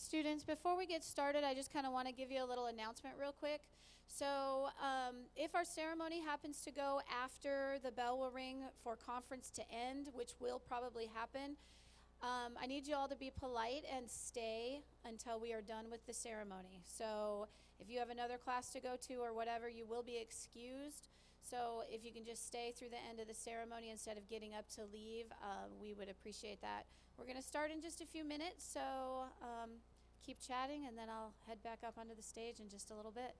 Students, before we get started, I just kind of want to give you a little announcement real quick. So if our ceremony happens to go after the bell will ring for conference to end, which will probably happen, I need you all to be polite and stay until we are done with the ceremony. So if you have another class to go to or whatever, you will be excused. So if you can just stay through the end of the ceremony instead of getting up to leave, we would appreciate that. We're going to start in just a few minutes, so keep chatting, and then I'll head back up onto the stage in just a little bit.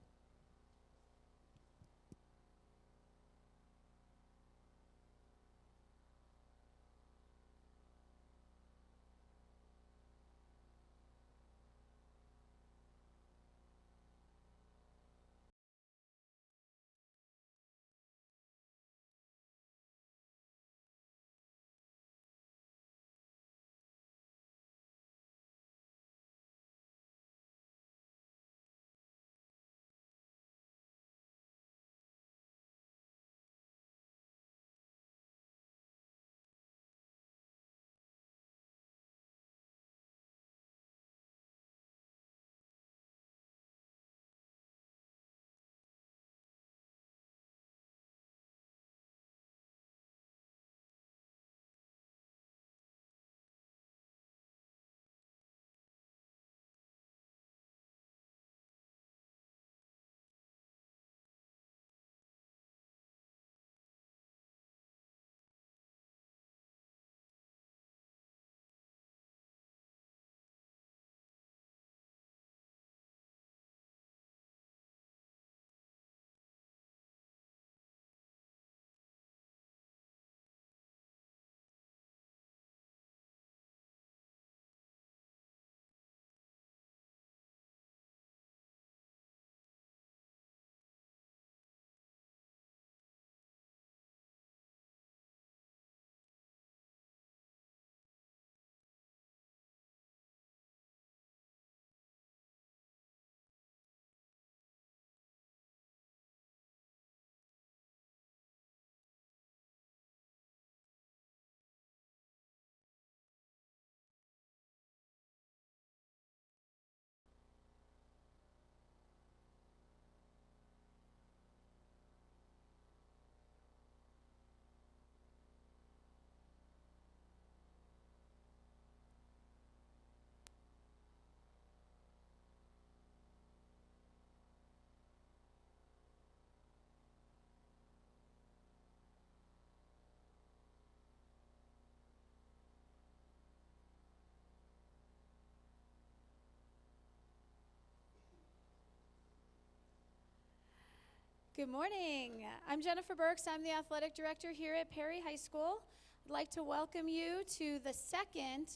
Good morning. I'm Jennifer Burks. I'm the athletic director here at Perry High School. I'd like to welcome you to the second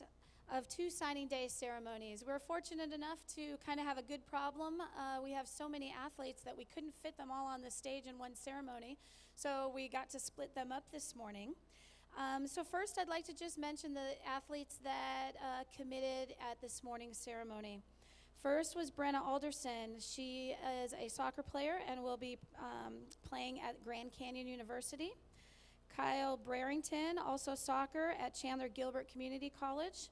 of two signing day ceremonies. We're fortunate enough to kind of have a good problem. We have so many athletes that we couldn't fit them all on the stage in one ceremony, so we got to split them up this morning. So first, I'd like to just mention the athletes that committed at this morning's ceremony. First was Brenna Alderson. She is a soccer player and will be playing at Grand Canyon University. Kyle Brerington, also soccer at Chandler Gilbert Community College.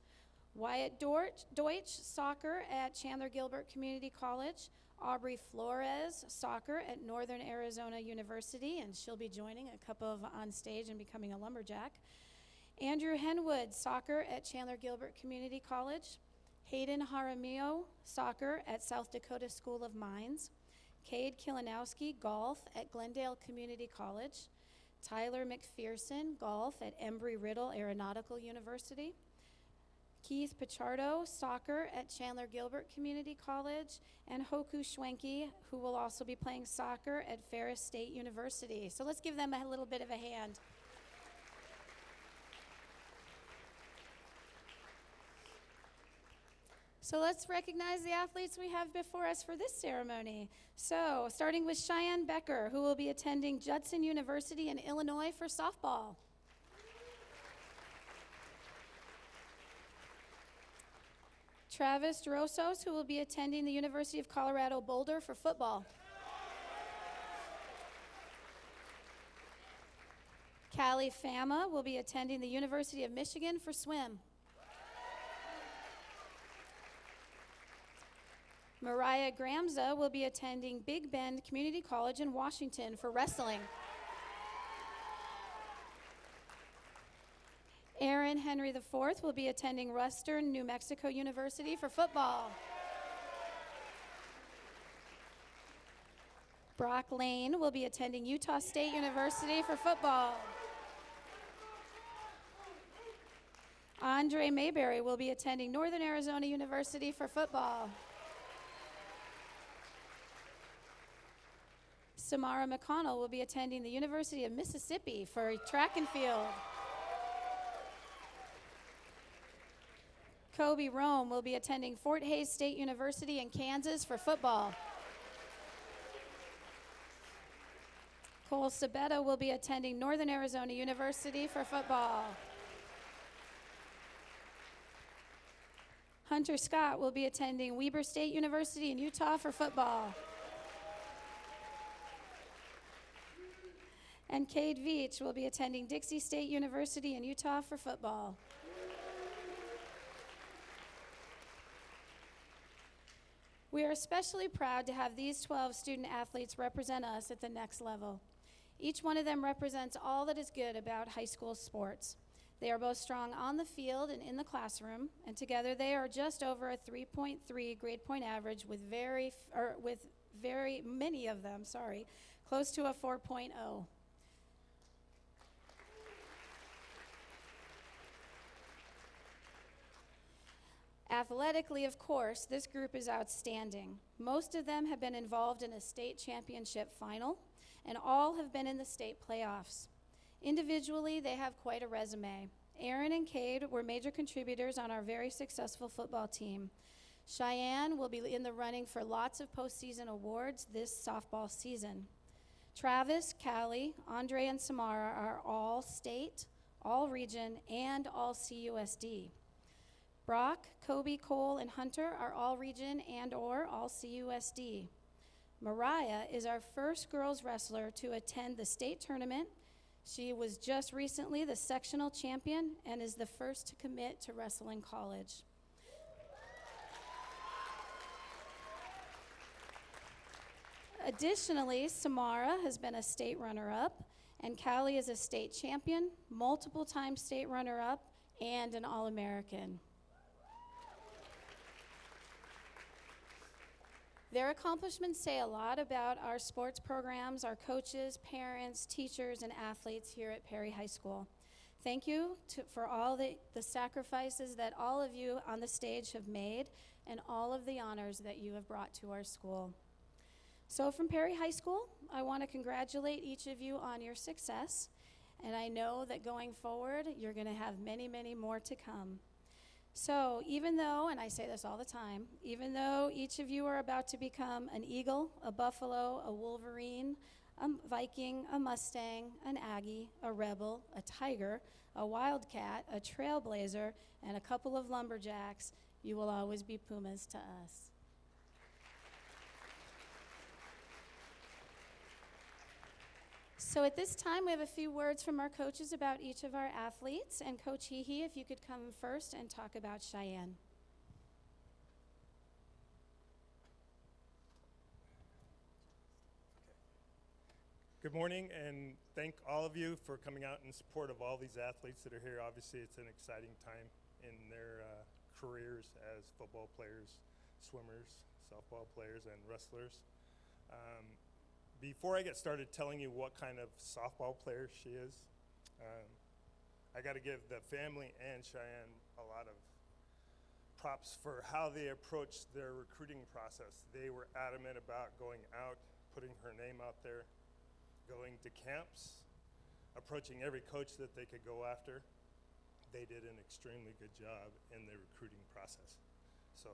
Wyatt Deutsch, soccer at Chandler Gilbert Community College. Aubrey Flores, soccer at Northern Arizona University, and she'll be joining a couple on stage and becoming a lumberjack. Andrew Henwood, soccer at Chandler Gilbert Community College. Hayden Jaramillo, soccer at South Dakota School of Mines. Cade Kilanowski, golf at Glendale Community College. Tyler McPherson, golf at Embry-Riddle Aeronautical University. Keith Pichardo, soccer at Chandler Gilbert Community College. And Hoku Schwenke, who will also be playing soccer at Ferris State University. So let's give them a little bit of a hand. So let's recognize the athletes we have before us for this ceremony. So starting with Cheyann Becker, who will be attending Judson University in Illinois for softball. Travis Drosos, who will be attending the University of Colorado Boulder for football. Kalli Fama will be attending the University of Michigan for swim. Mariah Gramza will be attending Big Bend Community College in Washington for wrestling. Aaron Henry IV will be attending Western New Mexico University for football. Brock Lane will be attending Utah State University for football. Andrei Mayberry will be attending Northern Arizona University for football. Samara McConnell will be attending the University of Mississippi for track and field. Kobe Rome will be attending Fort Hays State University in Kansas for football. Cole Sabetta will be attending Northern Arizona University for football. Hunter Scott will be attending Weber State University in Utah for football. And Cade Veach will be attending Dixie State University in Utah for football. We are especially proud to have these 12 student athletes represent us at the next level. Each one of them represents all that is good about high school sports. They are both strong on the field and in the classroom, and together they are just over a 3.3 grade point average with very many of them, close to a 4.0. Athletically, of course, this group is outstanding. Most of them have been involved in a state championship final, and all have been in the state playoffs. Individually, they have quite a resume. Aaron and Cade were major contributors on our very successful football team. Cheyann will be in the running for lots of postseason awards this softball season. Travis, Kalli, Andrei, and Samara are all state, all region, and all CUSD. Brock, Kobe, Cole, and Hunter are all region and or all CUSD. Mariah is our first girls wrestler to attend the state tournament. She was just recently the sectional champion and is the first to commit to wrestling college. Additionally, Samara has been a state runner-up, and Kalli is a state champion, multiple-time state runner-up, and an All-American. Their accomplishments say a lot about our sports programs, our coaches, parents, teachers, and athletes here at Perry High School. Thank you for all the sacrifices that all of you on the stage have made and all of the honors that you have brought to our school. So from Perry High School, I want to congratulate each of you on your success, and I know that going forward, you're going to have many, many more to come. So even though, and I say this all the time, even though each of you are about to become an eagle, a buffalo, a wolverine, a Viking, a Mustang, an Aggie, a rebel, a tiger, a wildcat, a trailblazer, and a couple of lumberjacks, you will always be Pumas to us. So at this time, we have a few words from our coaches about each of our athletes. And Coach Hehe, if you could come first and talk about Cheyann. Good morning, and thank all of you for coming out in support of all these athletes that are here. Obviously, it's an exciting time in their careers as football players, swimmers, softball players, and wrestlers. Before I get started telling you what kind of softball player she is, I got to give the family and Cheyann a lot of props for how they approached their recruiting process. They were adamant about going out, putting her name out there, going to camps, approaching every coach that they could go after. They did an extremely good job in the recruiting process. So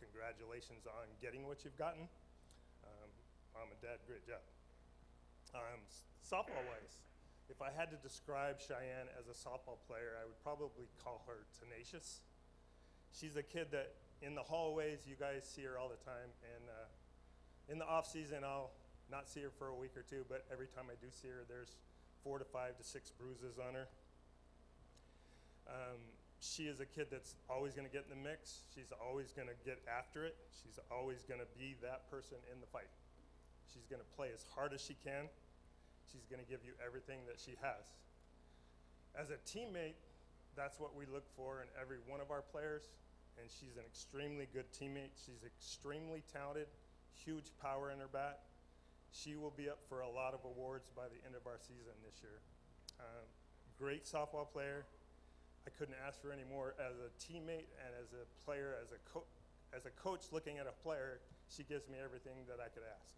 congratulations on getting what you've gotten. Mom and Dad, great job. Softball-wise, if I had to describe Cheyann as a softball player, I would probably call her tenacious. She's a kid that in the hallways, you guys see her all the time, and in the off season, I'll not see her for a week or two, but every time I do see her, there's 4 to 5 to 6 bruises on her. she is a kid that's always going to get in the mix. She's always going to get after it. She's always going to be that person in the fight. She's going to play as hard as she can. She's going to give you everything that she has. As a teammate, that's what we look for in every one of our players, and she's an extremely good teammate. She's extremely talented, huge power in her bat. She will be up for a lot of awards by the end of our season this year. Great softball player. I couldn't ask for any more. As a teammate and as a player, as a coach looking at a player, she gives me everything that I could ask.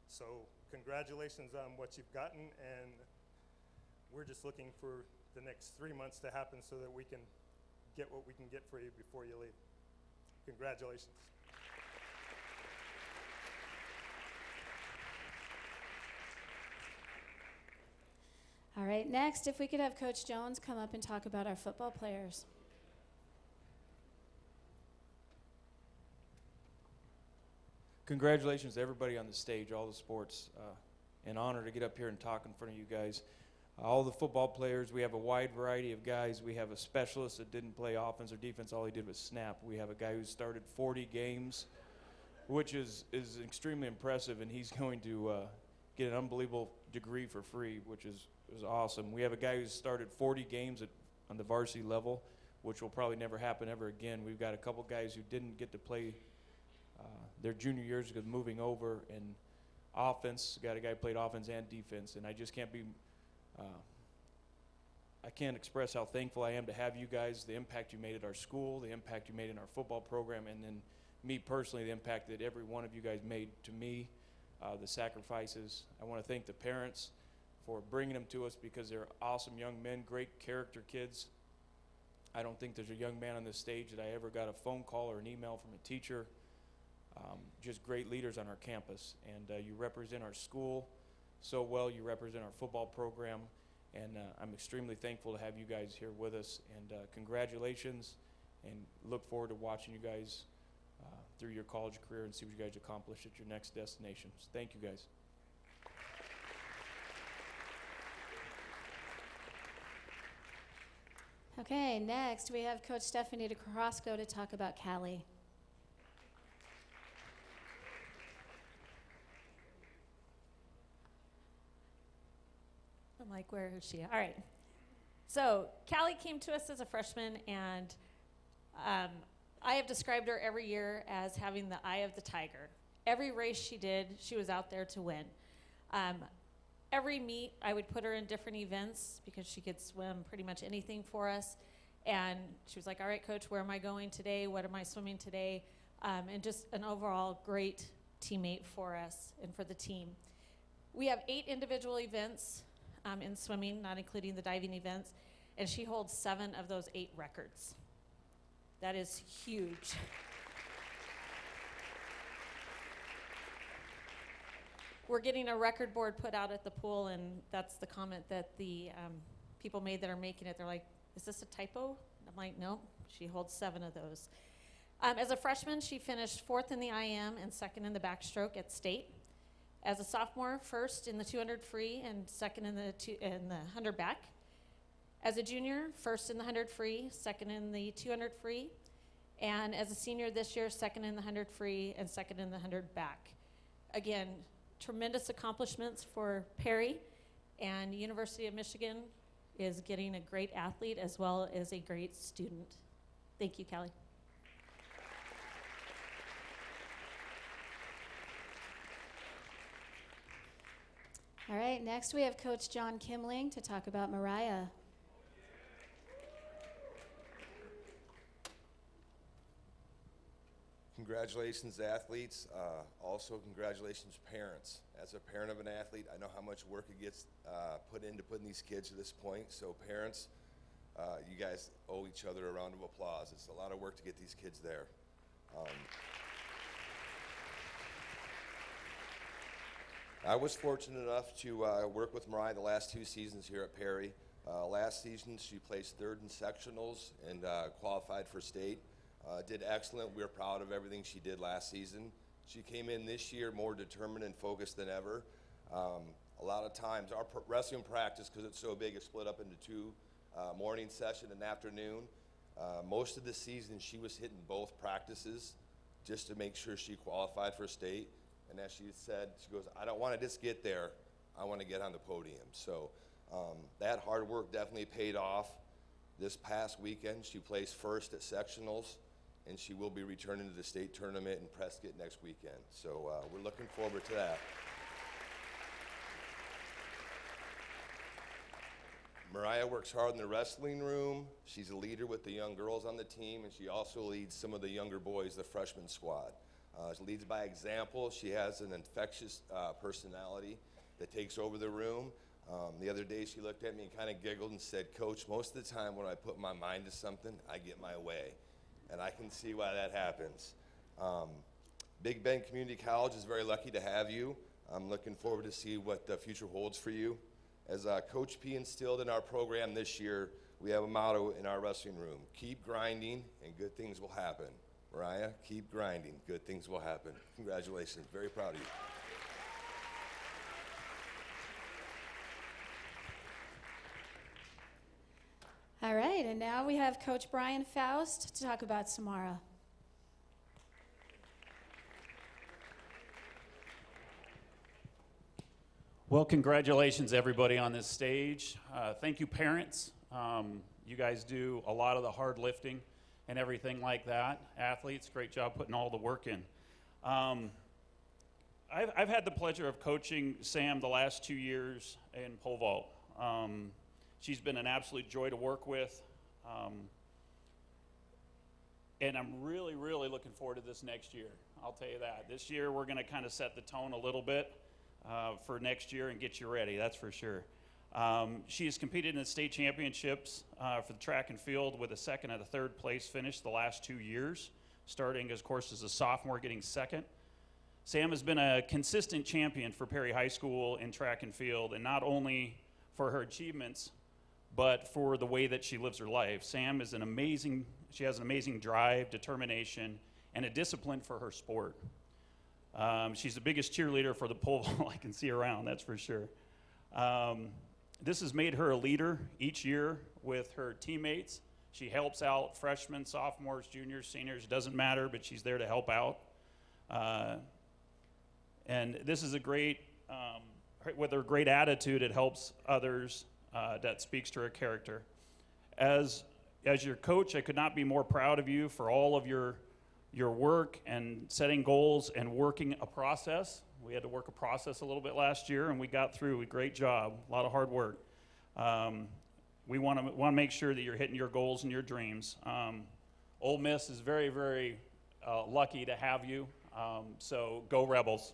So congratulations on what you've gotten, and we're just looking for the next 3 months to happen so that we can get what we can get for you before you leave. Congratulations. All right, next, if we could have Coach Jones come up and talk about our football players. Congratulations to everybody on the stage, all the sports. An honor to get up here and talk in front of you guys. All the football players, we have a wide variety of guys. We have a specialist that didn't play offense or defense. All he did was snap. We have a guy who started 40 games, which is extremely impressive, and he's going to get an unbelievable degree for free, which is awesome. We have a guy who's started 40 games on the varsity level, which will probably never happen ever again. We've got a couple guys who didn't get to play their junior years because moving over, and offense, got a guy who played offense and defense, and I just can't be I can't express how thankful I am to have you guys, the impact you made at our school, the impact you made in our football program, and then me personally, the impact that every one of you guys made to me, the sacrifices. I want to thank the parents for bringing them to us because they're awesome young men, great character kids. I don't think there's a young man on this stage that I ever got a phone call or an email from a teacher. Just great leaders on our campus, and you represent our school so well. You represent our football program, and I'm extremely thankful to have you guys here with us, and congratulations, and look forward to watching you guys through your college career and see what you guys accomplish at your next destinations. Thank you guys. Okay, next we have Coach Stephanie DeCrosco to talk about Kalli. I'm like, where is she? All right. So Kalli came to us as a freshman, and I have described her every year as having the eye of the tiger. Every race she did, she was out there to win. Every meet, I would put her in different events because she could swim pretty much anything for us. And she was like, all right, Coach, where am I going today? What am I swimming today? And just an overall great teammate for us and for the team. We have 8 individual events in swimming, not including the diving events, and she holds 7 of those 8 records. That is huge. We're getting a record board put out at the pool, and that's the comment that the people made that are making it. They're like, is this a typo? I'm like, nope, she holds 7 of those. As a freshman, she finished 4th in the IM and 2nd in the backstroke at state. As a sophomore, 1st in the 200 free and 2nd in the 100 back. As a junior, 1st in the 100 free, 2nd in the 200 free. And as a senior this year, 2nd in the 100 free and 2nd in the 100 back. Again, tremendous accomplishments for Perry, and University of Michigan is getting a great athlete as well as a great student. Thank you, Kalli. All right, next we have Coach John Kimling to talk about Mariah. Congratulations, athletes. Also, congratulations, parents. As a parent of an athlete, I know how much work it gets put into putting these kids to this point. So parents, you guys owe each other a round of applause. It's a lot of work to get these kids there. I was fortunate enough to work with Mariah the last 2 seasons here at Perry. Last season, she placed 3rd in sectionals and qualified for state. Did excellent. We were proud of everything she did last season. She came in this year more determined and focused than ever. A lot of times, our wrestling practice, because it's so big, is split up into 2 morning session and afternoon. Most of the season, she was hitting both practices just to make sure she qualified for state. And as she said, she goes, I don't want to just get there. I want to get on the podium. So that hard work definitely paid off. This past weekend, she placed first at sectionals, and she will be returning to the state tournament in Prescott next weekend. So we're looking forward to that. Mariah works hard in the wrestling room. She's a leader with the young girls on the team, and she also leads some of the younger boys, the freshman squad. She leads by example. She has an infectious personality that takes over the room. The other day she looked at me and kind of giggled and said, Coach, most of the time when I put my mind to something, I get my way. And I can see why that happens. Big Bend Community College is very lucky to have you. I'm looking forward to see what the future holds for you. As Coach P instilled in our program this year, we have a motto in our wrestling room: keep grinding and good things will happen. Mariah, keep grinding, good things will happen. Congratulations, very proud of you. All right, and now we have Coach Brian Faust to talk about Samara. Well, congratulations, everybody on this stage. Thank you, parents. You guys do a lot of the hard lifting and everything like that. Athletes, great job putting all the work in. I've had the pleasure of coaching Sam the last 2 years in pole vault. She's been an absolute joy to work with. And I'm really, really looking forward to this next year. I'll tell you that. This year, we're going to kind of set the tone a little bit for next year and get you ready, that's for sure. She has competed in the state championships for the track and field with a second and a third place finish the last 2 years, starting, of course, as a sophomore, getting second. Sam has been a consistent champion for Perry High School in track and field, and not only for her achievements, but for the way that she lives her life. Sam is she has an amazing drive, determination, and a discipline for her sport. She's the biggest cheerleader for the pole vault I can see around, that's for sure. This has made her a leader each year with her teammates. She helps out freshmen, sophomores, juniors, seniors, doesn't matter, but she's there to help out. And this is a great, with her great attitude, it helps others. That speaks to her character. As your coach, I could not be more proud of you for all of your work and setting goals and working a process. We had to work a process a little bit last year, and we got through. A great job, a lot of hard work. We want to make sure that you're hitting your goals and your dreams. Ole Miss is very, very lucky to have you. So go Rebels.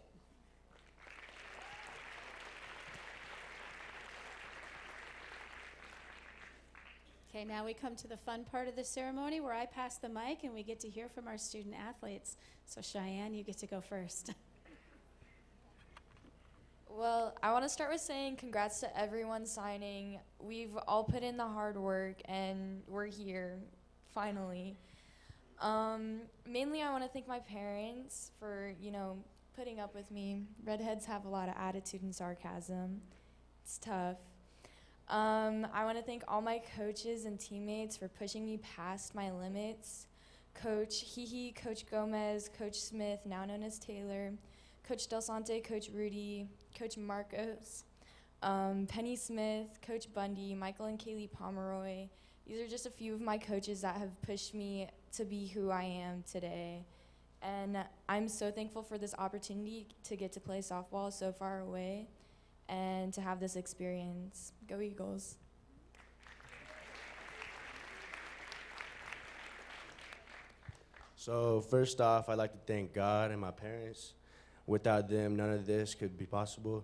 Okay, now we come to the fun part of the ceremony where I pass the mic and we get to hear from our student athletes. So Cheyann, you get to go first. Well, I want to start with saying congrats to everyone signing. We've all put in the hard work and we're here, finally. Mainly I want to thank my parents for, putting up with me. Redheads have a lot of attitude and sarcasm. It's tough. I want to thank all my coaches and teammates for pushing me past my limits. Coach Hehe, Coach Gomez, Coach Smith, now known as Taylor, Coach Del Sante, Coach Rudy, Coach Marcos, Penny Smith, Coach Bundy, Michael and Kaylee Pomeroy. These are just a few of my coaches that have pushed me to be who I am today. And I'm so thankful for this opportunity to get to play softball so far away and to have this experience. Go Eagles. So first off, I'd like to thank God and my parents. Without them, none of this could be possible.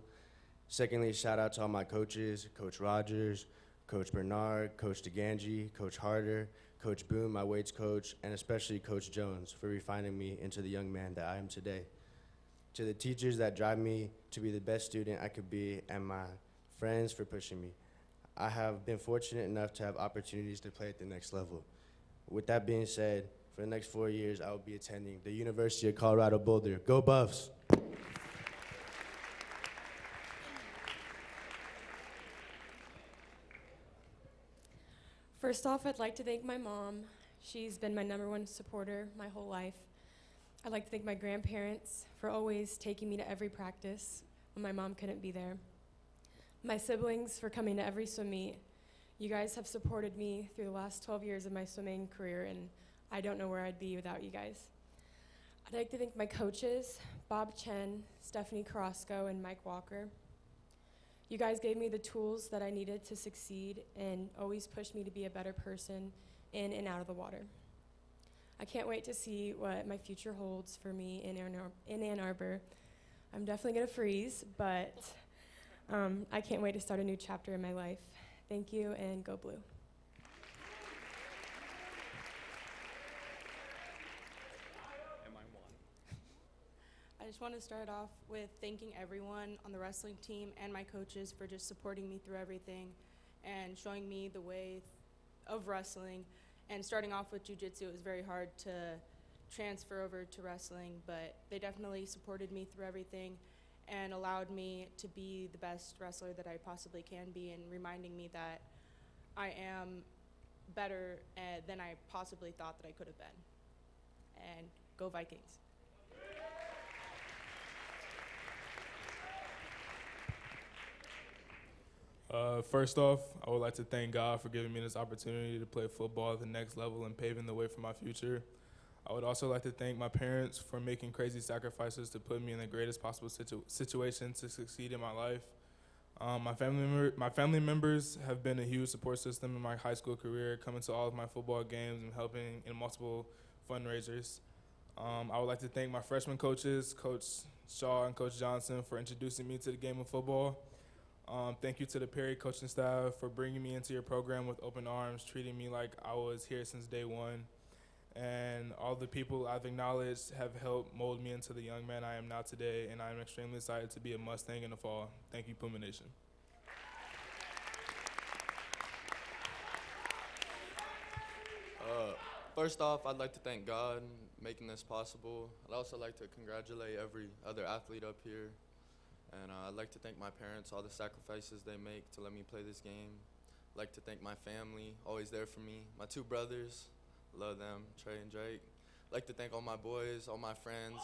Secondly, shout out to all my coaches, Coach Rogers, Coach Bernard, Coach DeGangi, Coach Harder, Coach Boone, my weights coach, and especially Coach Jones for refining me into the young man that I am today. To the teachers that drive me to be the best student I could be, and my friends for pushing me. I have been fortunate enough to have opportunities to play at the next level. With that being said, for the next 4 years, I will be attending the University of Colorado Boulder. Go Buffs! First off, I'd like to thank my mom. She's been my #1 supporter my whole life. I'd like to thank my grandparents for always taking me to every practice when my mom couldn't be there. My siblings for coming to every swim meet. You guys have supported me through the last 12 years of my swimming career, and I don't know where I'd be without you guys. I'd like to thank my coaches, Bob Chen, Stephanie Carrasco, and Mike Walker. You guys gave me the tools that I needed to succeed and always pushed me to be a better person in and out of the water. I can't wait to see what my future holds for me in Ann Arbor. I'm definitely gonna freeze, but I can't wait to start a new chapter in my life. Thank you, and go Blue. I just want to start off with thanking everyone on the wrestling team and my coaches for just supporting me through everything and showing me the way of wrestling. And starting off with jiu-jitsu, it was very hard to transfer over to wrestling, but they definitely supported me through everything and allowed me to be the best wrestler that I possibly can be, and reminding me that I am better than I possibly thought that I could have been. And go Vikings. First off, I would like to thank God for giving me this opportunity to play football at the next level and paving the way for my future. I would also like to thank my parents for making crazy sacrifices to put me in the greatest possible situation to succeed in my life. My family members have been a huge support system in my high school career, coming to all of my football games and helping in multiple fundraisers. I would like to thank my freshman coaches, Coach Shaw and Coach Johnson, for introducing me to the game of football. Thank you to the Perry coaching staff for bringing me into your program with open arms, treating me like I was here since day one. And all the people I've acknowledged have helped mold me into the young man I am now today, and I am extremely excited to be a Mustang in the fall. Thank you, Puma Nation. First off, I'd like to thank God making this possible. I'd also like to congratulate every other athlete up here. And I'd like to thank my parents, all the sacrifices they make to let me play this game. I'd like to thank my family, always there for me. My 2 brothers, love them, Trey and Drake. I'd like to thank all my boys, all my friends.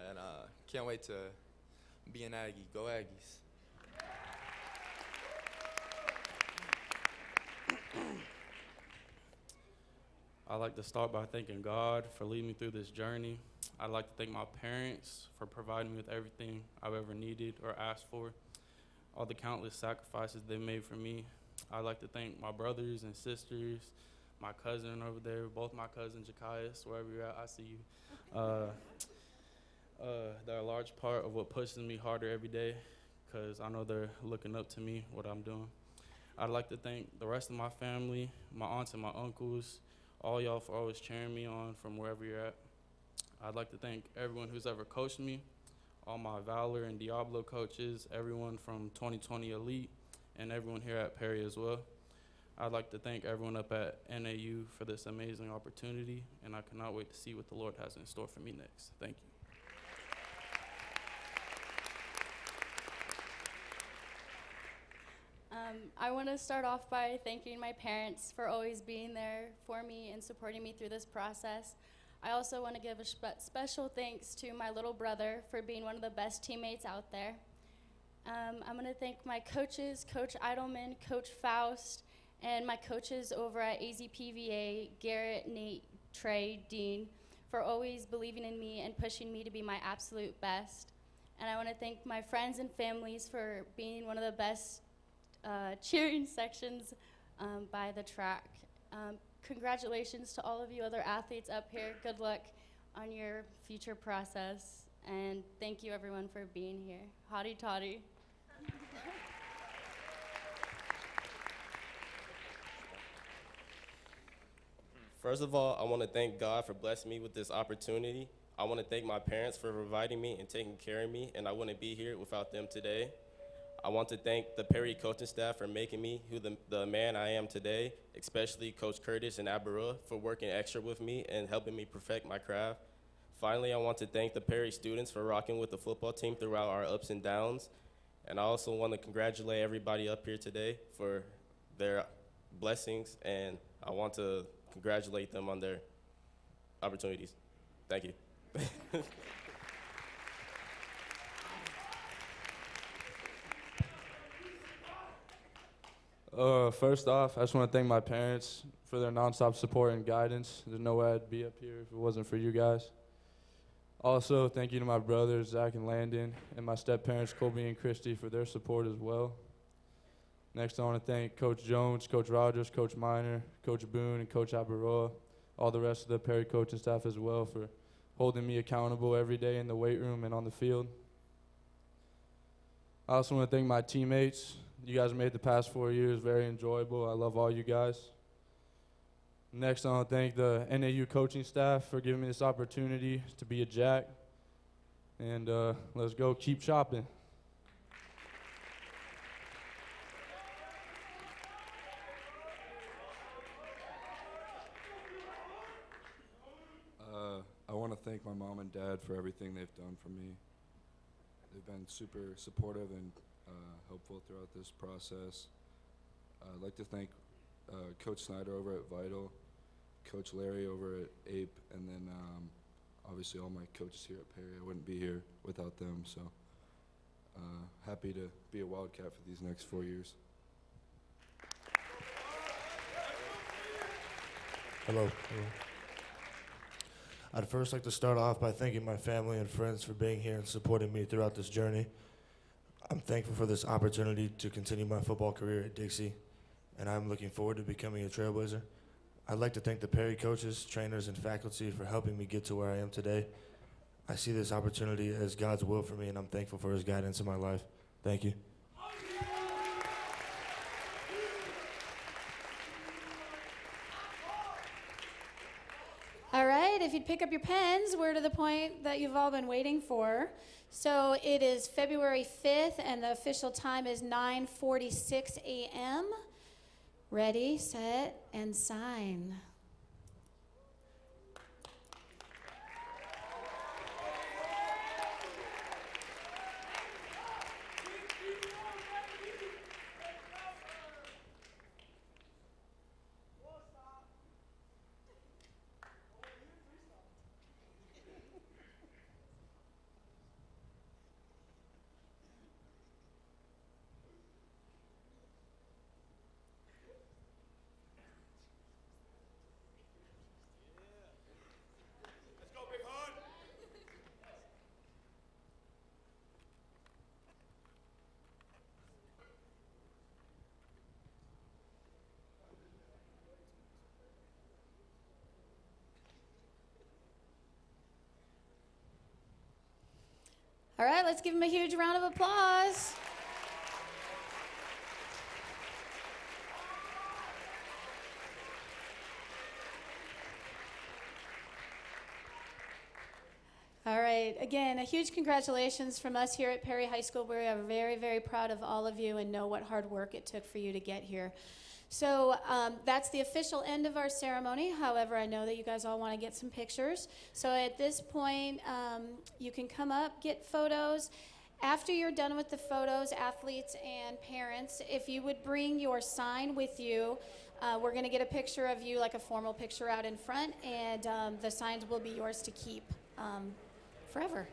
And can't wait to be an Aggie. Go Aggies. I'd like to start by thanking God for leading me through this journey. I'd like to thank my parents for providing me with everything I've ever needed or asked for, all the countless sacrifices they made for me. I'd like to thank my brothers and sisters, my cousin over there, both my cousins, Jakias, wherever you're at, I see you. They're a large part of what pushes me harder every day, because I know they're looking up to me, what I'm doing. I'd like to thank the rest of my family, my aunts and my uncles, all y'all for always cheering me on from wherever you're at. I'd like to thank everyone who's ever coached me, all my Valor and Diablo coaches, everyone from 2020 Elite, and everyone here at Perry as well. I'd like to thank everyone up at NAU for this amazing opportunity, and I cannot wait to see what the Lord has in store for me next. Thank you. I want to start off by thanking my parents for always being there for me and supporting me through this process. I also want to give a special thanks to my little brother for being one of the best teammates out there. I'm going to thank my coaches, Coach Eidelman, Coach Faust, and my coaches over at AZPVA, Garrett, Nate, Trey, Dean, for always believing in me and pushing me to be my absolute best. And I want to thank my friends and families for being one of the best cheering sections by the track. Congratulations to all of you other athletes up here. Good luck on your future process. And thank you everyone for being here. Hotty toddy. First of all, I want to thank God for blessing me with this opportunity. I want to thank my parents for providing me and taking care of me, and I wouldn't be here without them today. I want to thank the Perry coaching staff for making me who the man I am today, especially Coach Curtis and Abarua for working extra with me and helping me perfect my craft. Finally, I want to thank the Perry students for rocking with the football team throughout our ups and downs. And I also want to congratulate everybody up here today for their blessings, and I want to congratulate them on their opportunities. Thank you. First off, I just want to thank my parents for their nonstop support and guidance. There's no way I'd be up here if it wasn't for you guys. Also, thank you to my brothers, Zach and Landon, and my step-parents, Colby and Christy, for their support as well. Next, I want to thank Coach Jones, Coach Rogers, Coach Miner, Coach Boone, and Coach Abaroa, all the rest of the Perry coaching staff as well for holding me accountable every day in the weight room and on the field. I also want to thank my teammates. You guys made the past 4 years very enjoyable. I love all you guys. Next, I want to thank the NAU coaching staff for giving me this opportunity to be a Jack. And let's go keep chopping. I want to thank my mom and dad for everything they've done for me. They've been super supportive and helpful throughout this process. I'd like to thank Coach Snyder over at Vital, Coach Larry over at APE, and then obviously all my coaches here at Perry. I wouldn't be here without them, so happy to be a Wildcat for these next 4 years. Hello. I'd first like to start off by thanking my family and friends for being here and supporting me throughout this journey. I'm thankful for this opportunity to continue my football career at Dixie, and I'm looking forward to becoming a Trailblazer. I'd like to thank the Perry coaches, trainers, and faculty for helping me get to where I am today. I see this opportunity as God's will for me, and I'm thankful for his guidance in my life. Thank you. All right, if you'd pick up your pens, we're to the point that you've all been waiting for. So it is February 5th, and the official time is 9:46 a.m. Ready, set, and sign. All right, let's give him a huge round of applause. All right, again, a huge congratulations from us here at Perry High School. We are very, very proud of all of you and know what hard work it took for you to get here. So that's the official end of our ceremony. However, I know that you guys all want to get some pictures. So at this point, you can come up, get photos. After you're done with the photos, athletes and parents, if you would bring your sign with you, we're going to get a picture of you, like a formal picture out in front, and the signs will be yours to keep forever.